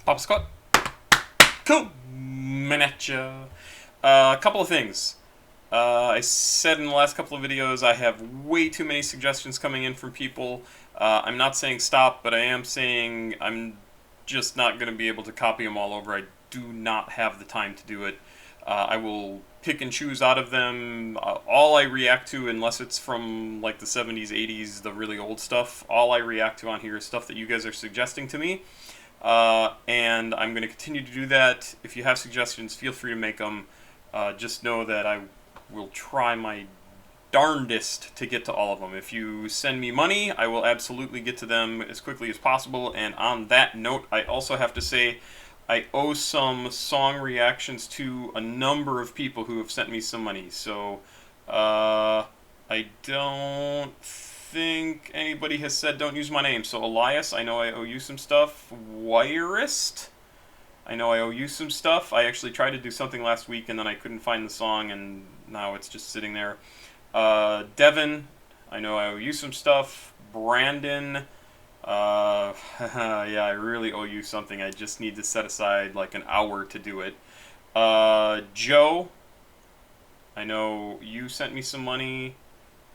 Papasquatjon, coming at ya. A couple of things. I said in the last couple of videos I have way too many suggestions coming in from people. I'm not saying stop, but I am saying I'm just not going to be able to copy them all over. I do not have the time to do it. I will pick and choose out of them. All I react to, unless it's from like the 70s, 80s, the really old stuff, all I react to on here is stuff that you guys are suggesting to me. And I'm going to continue to do that. If you have suggestions, feel free to make them. Just know that I will try my darndest to get to all of them. If you send me money, I will absolutely get to them as quickly as possible. And on that note, I also have to say I owe some song reactions to a number of people who have sent me some money. So I don't think anybody has said don't use my name. So Elias, I know I owe you some stuff. Wirist, I know I owe you some stuff. I actually tried to do something last week and then I couldn't find the song and now it's just sitting there. Devin, I know I owe you some stuff. Brandon, yeah, I really owe you something. I just need to set aside like an hour to do it. Joe, I know you sent me some money.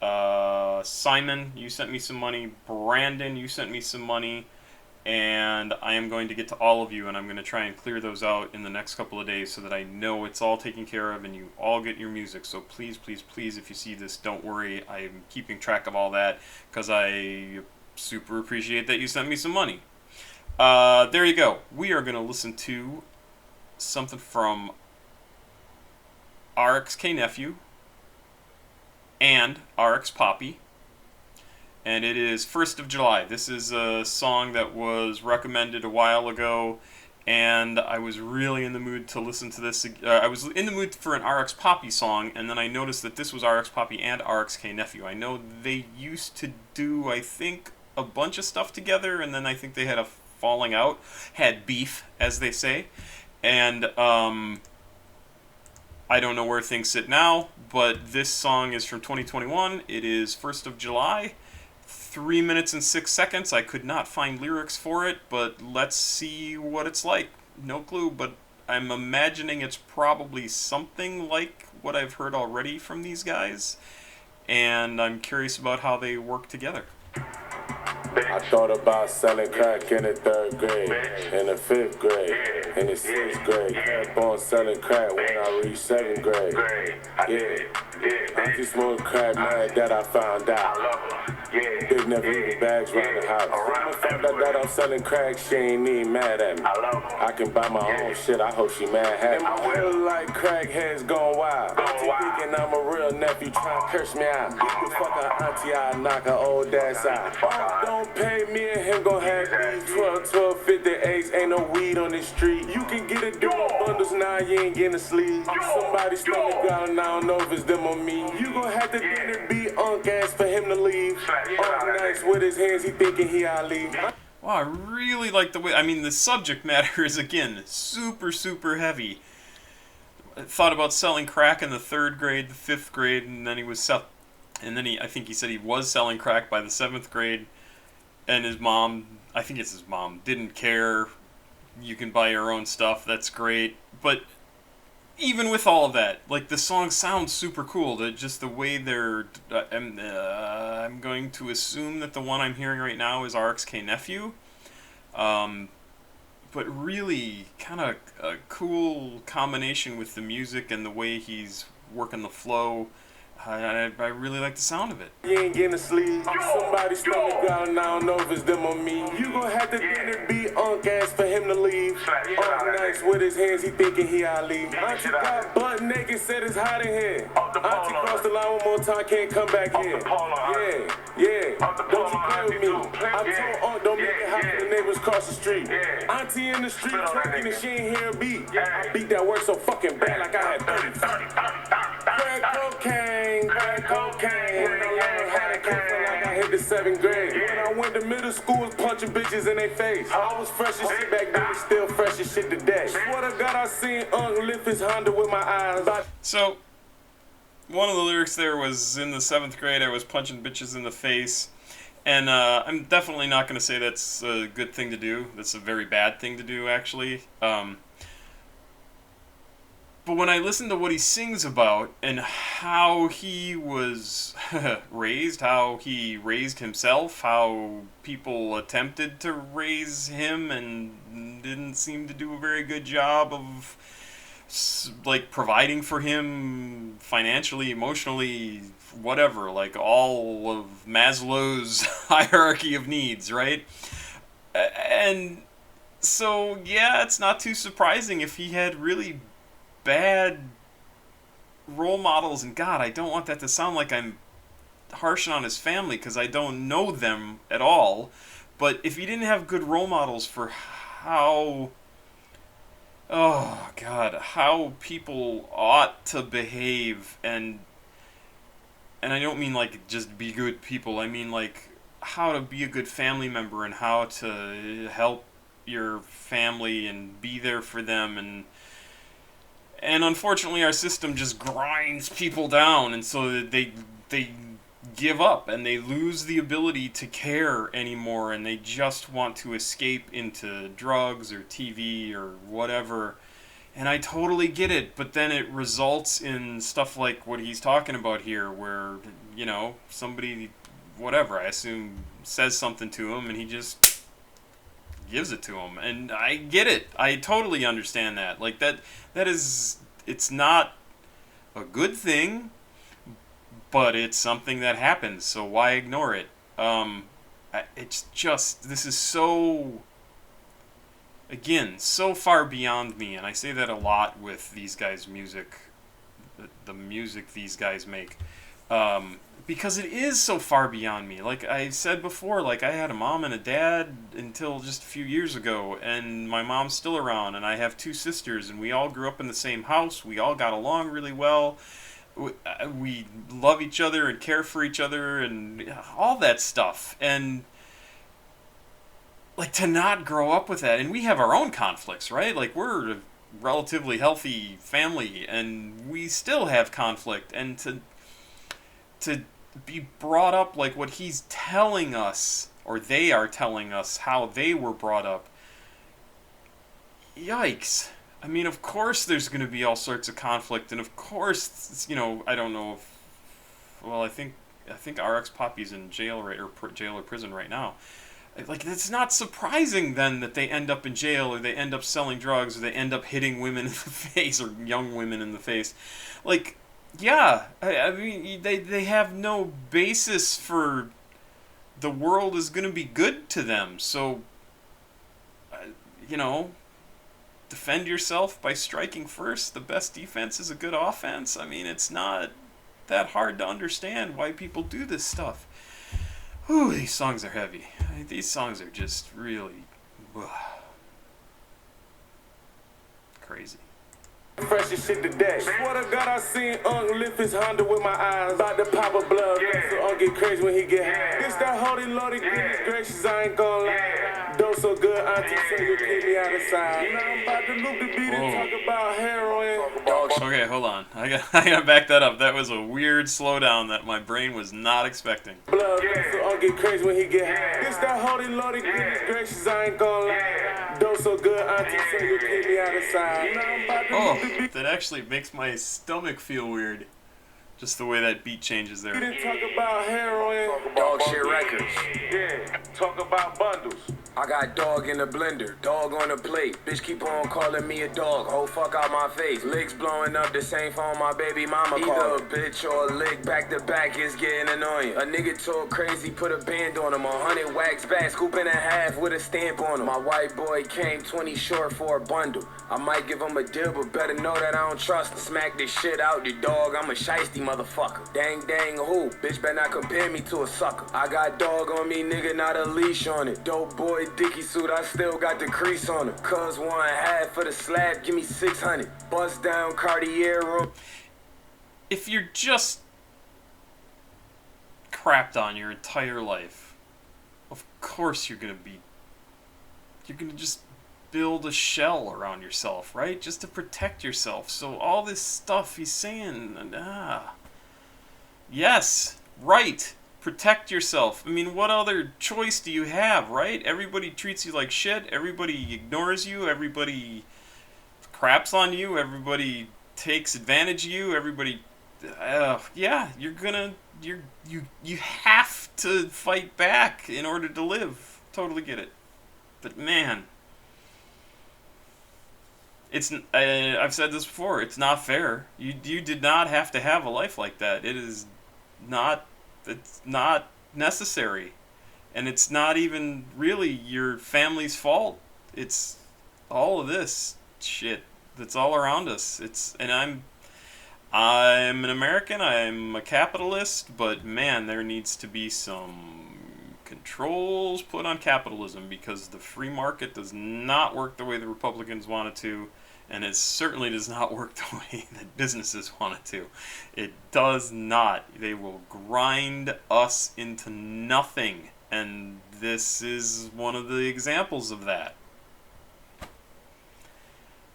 Simon, you sent me some money. Brandon, you sent me some money. And I am going to get to all of you, and I'm going to try and clear those out in the next couple of days so that I know it's all taken care of and you all get your music. So please, please, please, if you see this, don't worry. I'm keeping track of all that because I super appreciate that you sent me some money. There you go. We are going to listen to something from RXK Nephew and RX Papi. And it is 1st of July. This is a song that was recommended a while ago, and I was really in the mood to listen to this. I was in the mood for an RX Papi song, and then I noticed that this was RX Papi and RXK Nephew. I know they used to do, I think, a bunch of stuff together, and then I think they had a falling out, had beef, as they say. And I don't know where things sit now, but this song is from 2021. It is 1st of July. 3 minutes and 6 seconds. I could not find lyrics for it, but let's see what it's like. No clue, but I'm imagining it's probably something like what I've heard already from these guys, and I'm curious about how they work together. I thought about selling crack in the 3rd grade, in the 5th grade, in the 6th grade. Kept on selling crack when I reached 7th grade. Yeah, I just smoked crack, mad that I found out. Big never even bags round the house. I found out that I'm selling crack, she ain't even mad at me. I can buy my own shit, I hope she mad at me. I feel like crackheads gone wild. Auntie thinking I'm a real nephew, trying to curse me out. You fuck her auntie, I knock her old ass out. Don't pay me and him gon' have these 12, 58s, ain't no weed on the street. You can get it through my bundles, now you ain't getting a sleeve. Somebody stomach out and I don't know if it's them or me. You gon' have to get it be unk ass for him to leave. Nice with his hands, he thinking he Ali. Wow, I really like the way, I mean, the subject matter is, again, super, super heavy. I thought about selling crack in the 3rd grade, the 5th grade, and then I think he said he was selling crack by the 7th grade, and his mom, I think it's his mom, didn't care. You can buy your own stuff, that's great. But even with all of that, like, the song sounds super cool. Just the way they're, I'm going to assume that the one I'm hearing right now is RXK Nephew. But really kind of a cool combination with the music and the way he's working the flow. I really like the sound of it. You ain't getting a sleeve. Somebody stomach out and I don't know if it's them or me. You gon' have to get it be unk ass for him to leave. Nice with his hands, he thinking he Ali. Auntie got butt naked, said it's hot in here. Auntie crossed the line one more time, can't come back here. Yeah, don't you play with me. I told Aunt don't make it hot for the neighbors across the street. Auntie in the street twerking and she ain't hear a beat. I beat that work so fucking bad like I had 30. Crack cocaine. When I learned how to kick it like I hit the 7th grade. When I went to middle school, was punching bitches in their face. I was fresh as shit back then, still fresh as shit today. Swear to God, I seen lift his Honda with my eyes. So, one of the lyrics there was in the 7th grade, I was punching bitches in the face. And I'm definitely not going to say that's a good thing to do. That's a very bad thing to do, actually. But when I listen to what he sings about and how he was raised, how he raised himself, how people attempted to raise him and didn't seem to do a very good job of like providing for him financially, emotionally, whatever, like all of Maslow's hierarchy of needs, right? And so yeah, it's not too surprising if he had really bad role models. And God, I don't want that to sound like I'm harshing on his family because I don't know them at all. But if he didn't have good role models for how, oh God, how people ought to behave, and I don't mean like just be good people. I mean like how to be a good family member and how to help your family and be there for them. And unfortunately our system just grinds people down, and so they give up and they lose the ability to care anymore, and they just want to escape into drugs or TV or whatever. And I totally get it, but then it results in stuff like what he's talking about here, where, you know, somebody, whatever, I assume, says something to him and he just gives it to him. And I get it. I totally understand that. Like, that is, it's not a good thing, but it's something that happens, so why ignore it? It's just, this is so, again, so far beyond me, and I say that a lot with these guys' music, the music these guys make, because it is so far beyond me. Like I said before, like I had a mom and a dad until just a few years ago, and my mom's still around, and I have two sisters, and we all grew up in the same house, we all got along really well, we love each other and care for each other and all that stuff. And like to not grow up with that, and we have our own conflicts, right? Like we're a relatively healthy family and we still have conflict, and to be brought up like what he's telling us, or they are telling us how they were brought up, yikes. I mean, of course there's going to be all sorts of conflict, and of course, you know, I don't know if, well, I think RX Papi's in jail or prison right now. Like, it's not surprising then that they end up in jail, or they end up selling drugs, or they end up hitting women in the face, or young women in the face. Like, yeah, I mean, they have no basis for the world is going to be good to them. So, you know, defend yourself by striking first. The best defense is a good offense. I mean, it's not that hard to understand why people do this stuff. Whew, these songs are heavy. These songs are just really crazy. Fresh as shit today. Swear to God, I seen lift his Honda with my eyes. About to pop a blood. So get crazy when he get high. This that holy lordy, goodness gracious, I ain't gonna lie. Dope so good, auntie say you keep me out of sight. Now I'm about to loop the beat and talk about heroin. Okay, hold on. I gotta back that up. That was a weird slowdown that my brain was not expecting. Blood, so get crazy when he get high. This that holy lordy, goodness gracious, I ain't gonna lie. Dope so good, auntie say you keep me out of sight. Now I'm about to loop the beat. That actually makes my stomach feel weird. Just the way that beat changes there. We didn't talk about heroin. Dog shit records. Yeah, talk about bundles. I got dog in the blender, dog on the plate. Bitch keep on calling me a dog, whole fuck out my face. Licks blowing up the same phone my baby mama called. Either a bitch or a lick back to back is getting annoying. A nigga talk crazy, put a band on him. 100 wax back, scoop and a half with a stamp on him. My white boy came 20 short for a bundle. I might give him a deal, but better know that I don't trust him. Smack this shit out the dog, I'm a shiesty motherfucker. Dang dang who, bitch better not compare me to a sucker. I got dog on me, nigga, not a leash on it. Dope boy Dickie suit, I still got the crease on it. Cuz 1/2 for the slab, give me 600. Bust down Cartier room. If you're just crapped on your entire life, of course you're gonna just build a shell around yourself, right? Just to protect yourself. So all this stuff he's saying, yes, right. Protect yourself. I mean, what other choice do you have, right? Everybody treats you like shit. Everybody ignores you. Everybody craps on you. Everybody takes advantage of you. Everybody, yeah, you have to fight back in order to live. Totally get it. But man, I've said this before. It's not fair. You did not have to have a life like that. It's not necessary, and it's not even really your family's fault. It's all of this shit that's all around us. I'm an American. I'm a capitalist, but man, there needs to be some controls put on capitalism, because the free market does not work the way the Republicans want it to, and it certainly does not work the way that businesses want it to. It does not. They will grind us into nothing, and this is one of the examples of that.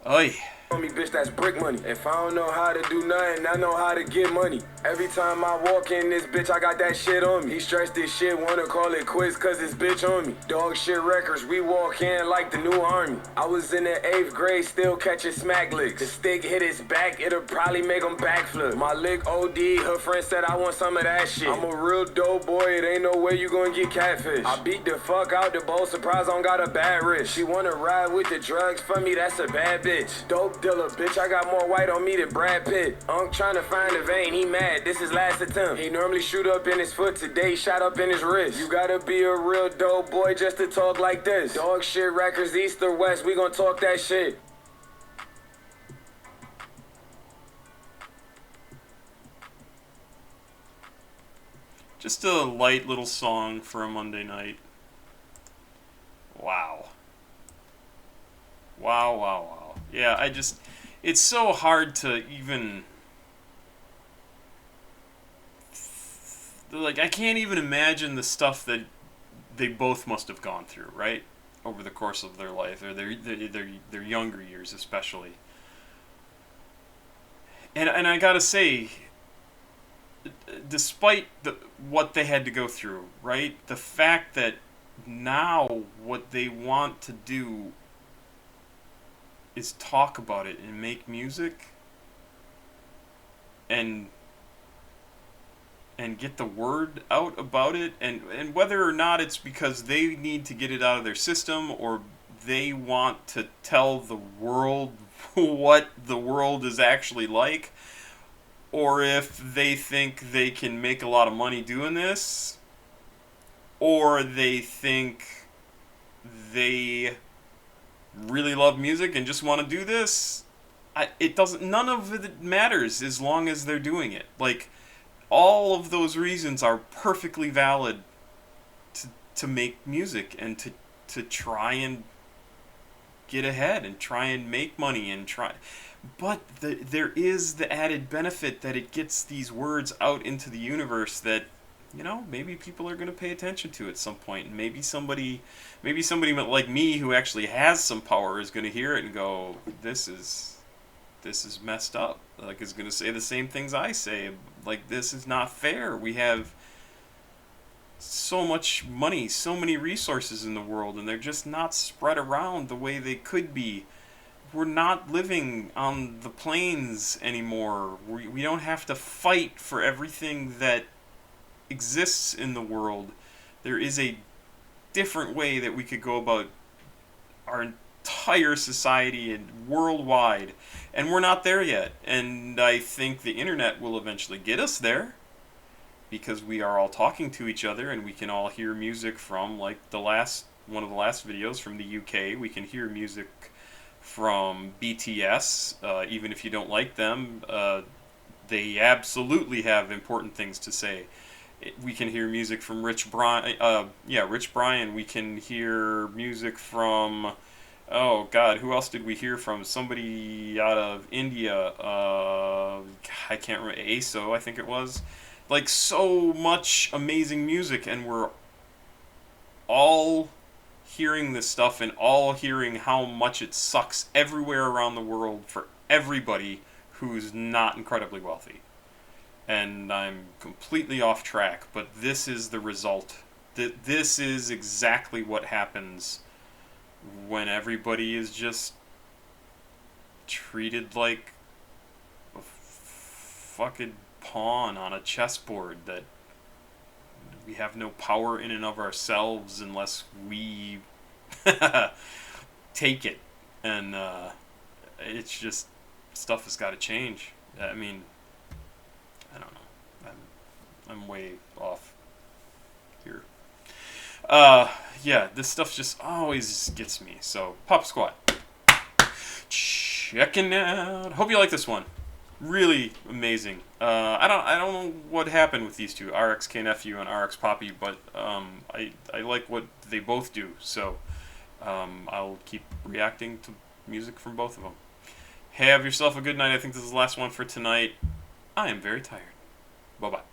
Oy. On me, bitch, that's brick money. If I don't know how to do nothing, I know how to get money. Every time I walk in this bitch, I got that shit on me. He stressed this shit, wanna call it quits cause this bitch on me. Dog shit records, we walk in like the new army. I was in the 8th grade, still catching smack licks. The stick hit his back, it'll probably make him backflip. My lick OD, her friend said I want some of that shit. I'm a real dope boy, it ain't no way you gonna get catfish. I beat the fuck out the bowl, surprise I don't got a bad wrist. She wanna ride with the drugs for me, that's a bad bitch. Dope dealer, bitch, I got more white on me than Brad Pitt. Unc tryna find a vein, he mad, this is last attempt. He normally shoot up in his foot, today shot up in his wrist. You gotta be a real dope boy just to talk like this. Dog shit records, east or west, we gon' talk that shit. Just a light little song for a Monday night. Wow. Wow. Yeah, it's so hard to even, like, I can't even imagine the stuff that they both must have gone through, right? Over the course of their life, or their younger years especially. And I gotta say, despite what they had to go through, right? The fact that now what they want to do is talk about it and make music and get the word out about it, and whether or not it's because they need to get it out of their system, or they want to tell the world what the world is actually like, or if they think they can make a lot of money doing this, or they think they really love music and just want to do this. It doesn't. None of it matters as long as they're doing it. Like, all of those reasons are perfectly valid to make music and to try and get ahead and try and make money and try. But there is the added benefit that it gets these words out into the universe that, you know, maybe people are going to pay attention to at some point. And maybe somebody like me who actually has some power is going to hear it and go, this is messed up. Like, is going to say the same things I say. Like, this is not fair. We have so much money, so many resources in the world, and they're just not spread around the way they could be. We're not living on the plains anymore. We don't have to fight for everything that exists in the world. There is a different way that we could go about our entire society and worldwide, and we're not there yet. And I think the internet will eventually get us there, because we are all talking to each other and we can all hear music from, like, one of the last videos from the UK. We can hear music from BTS, even if you don't like them. They absolutely have important things to say. We can hear music from Rich Brian. We can hear music from, oh God, who else did we hear from? Somebody out of India. I can't remember. ASO, I think it was. Like, so much amazing music, and we're all hearing this stuff and all hearing how much it sucks everywhere around the world for everybody who's not incredibly wealthy. and I'm completely off track, but this is the result. This is exactly what happens when everybody is just treated like a fucking pawn on a chessboard, that we have no power in and of ourselves unless we take it. And it's just, stuff has got to change. I mean, I don't know. I'm way off here. Yeah, this stuff just always gets me. So, Pop Squat, checking out. Hope you like this one. Really amazing. I don't know what happened with these two, RXK Nephew and RX Papi, but I like what they both do. So I'll keep reacting to music from both of them. Have yourself a good night. I think this is the last one for tonight. I am very tired. Bye bye.